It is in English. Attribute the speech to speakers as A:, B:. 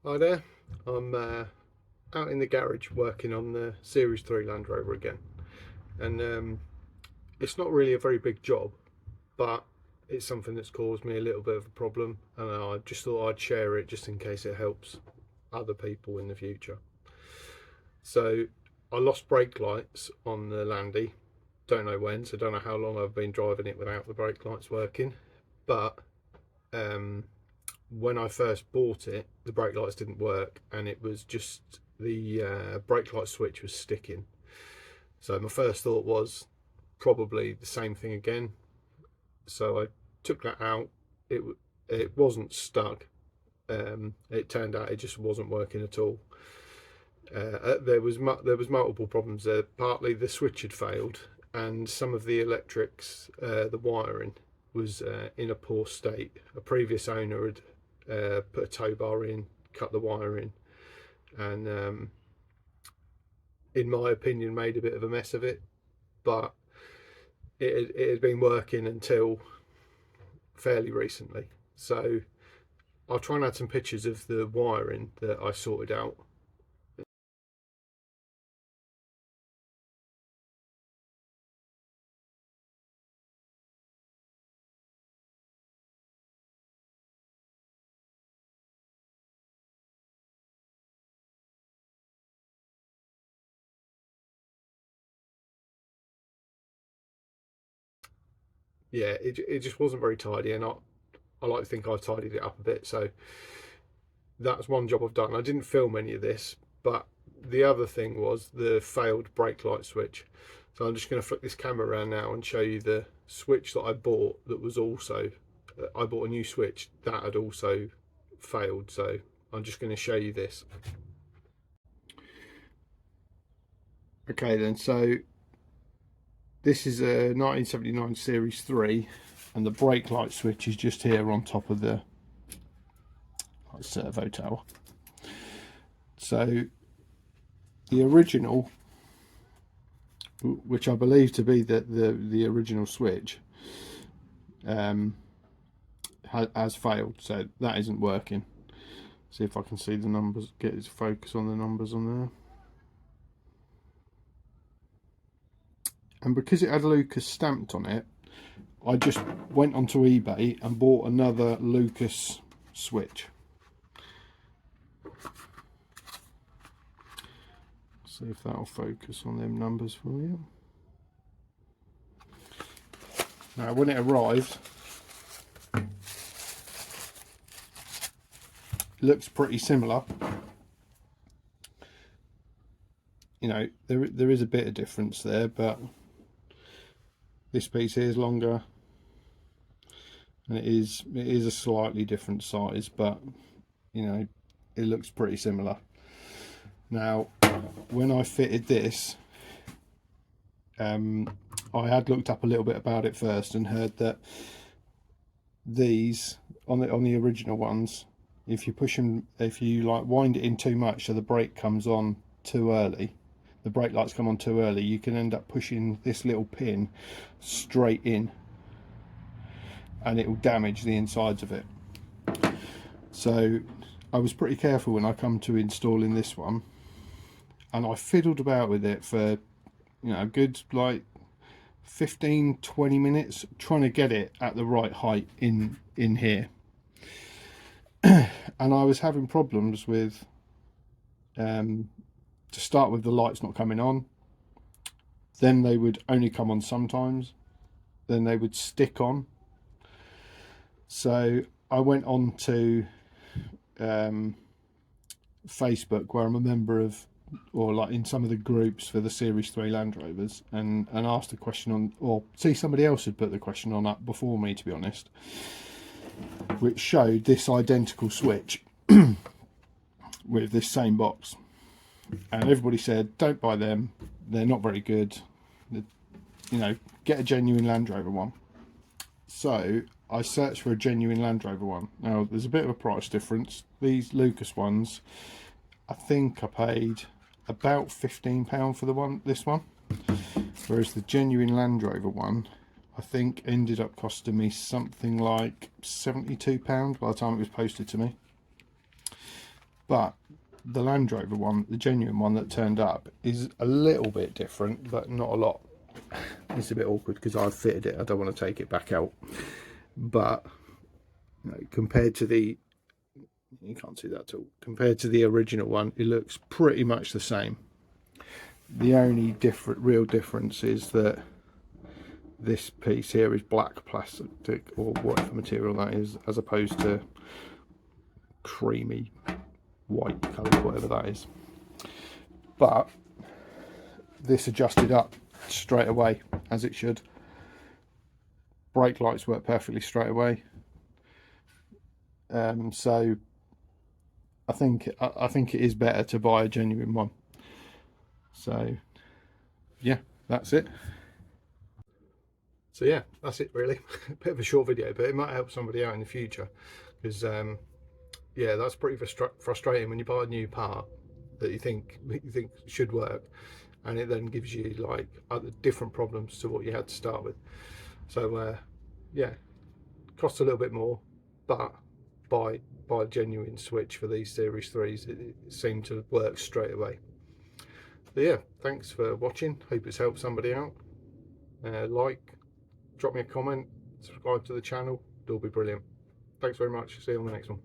A: Hi there, I'm out in the garage working on the Series 3 Land Rover again, and it's not really a very big job, but it's something that's caused me a little bit of a problem, and I just thought I'd share it just in case it helps other people in the future. So I lost brake lights on the Landy, don't know when, so don't know how long I've been driving it without the brake lights working, but um, when I first bought it, the brake lights didn't work, and it was just the brake light switch was sticking. So my first thought was probably the same thing again. So I took that out. It wasn't stuck. It turned out it just wasn't working at all. There was multiple problems there. Partly the switch had failed, and some of the electrics, the wiring was in a poor state. A previous owner had put a tow bar in, cut the wire in, and in my opinion, made a bit of a mess of it. But it had been working until fairly recently. So I'll try and add some pictures of the wiring that I sorted out. Yeah, it just wasn't very tidy, and I like to think I've tidied it up a bit. So that's one job I've done. I didn't film any of this, but the other thing was the failed brake light switch. So I'm just going to flick this camera around now and show you the switch that I bought that was also, I bought a new switch that had also failed. So I'm just going to show you this. Okay then, so this is a 1979 Series 3, and the brake light switch is just here on top of the servo tower. So the original, which I believe to be the original switch, has failed, so that isn't working. See if I can see the numbers, get its focus on the numbers on there. And because it had Lucas stamped on it, I just went onto eBay and bought another Lucas switch. See if that'll focus on them numbers for you. Now, when it arrived, it looks pretty similar. You know, there is a bit of difference there, but this piece here is longer, and it is a slightly different size, but you know, it looks pretty similar. Now, when I fitted this, I had looked up a little bit about it first and heard that these on the original ones, if you like wind it in too much, so the brake comes on too early, the brake lights come on too early, you can end up pushing this little pin straight in, and it will damage the insides of it. So I was pretty careful when I come to installing this one, and I fiddled about with it for a good like 15-20 minutes trying to get it at the right height in here. And I was having problems with to start with, the lights not coming on, then they would only come on sometimes, then they would stick on. So I went on to Facebook, where I'm a member of, or like in some of the groups for the Series 3 Land Rovers, and asked a question on, or see, somebody else had put the question on up before me, to be honest, which showed this identical switch with this same box, and everybody said don't buy them, they're not very good, get a genuine Land Rover one. So I searched for a genuine Land Rover one. Now there's a bit of a price difference. These Lucas ones, I think I paid about £15 for this one, whereas the genuine Land Rover one, I think, ended up costing me something like £72 by the time it was posted to me. But the Land Rover one, the genuine one that turned up, is a little bit different, but not a lot. It's a bit awkward because I've fitted it. I don't want to take it back out. But you know, compared to the, you can't see that at all. Compared to the original one, it looks pretty much the same. The only real difference is that this piece here is black plastic, or whatever material that is, as opposed to creamy white colour, whatever that is. But this adjusted up straight away, as it should. Brake lights work perfectly straight away. So I think it is better to buy a genuine one. So yeah, that's it. So yeah, that's it really. A bit of a short video, but it might help somebody out in the future, because yeah, that's pretty frustrating when you buy a new part that you think should work, and it then gives you like other different problems to what you had to start with. So yeah, costs a little bit more, but buy a genuine switch for these Series 3s. It seemed to work straight away. But yeah, thanks for watching. Hope it's helped somebody out. Like, drop me a comment, subscribe to the channel. It'll be brilliant. Thanks very much. See you on the next one.